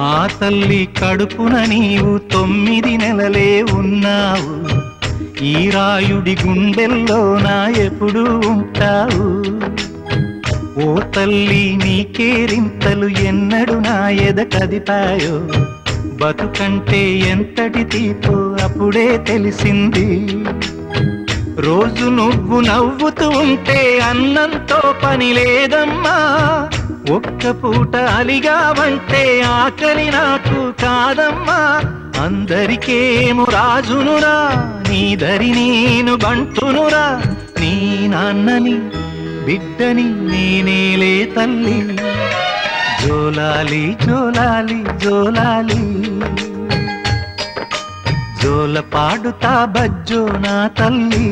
ఆ తల్లి కడుపున నీవు 9 నెలలే ఉన్నావు. ఈ రాయుడి గుండెల్లోన ఎప్పుడు ఉంటావు. ఓ తల్లి నీకేరింతలు ఎన్నడు నా ఎద కదిపాయో. బతుకంటే ఎంతటి తీపో అప్పుడే తెలిసింది. రోజు నువ్వు నవ్వుతూ ఉంటే అన్నంతో పని లేదమ్మా. ఒక్క పూట అలిగావంటే ఆకలి నాకు కాదమ్మా. అందరికేమో రాజునురా, నీ దరి నేను బంటునురా. నీ నాన్నని బిడ్డని నేనేలే తల్లి. జోలాలి జోలాలి జోలాలి, జోల పాడుతా బజ్జో నా తల్లి.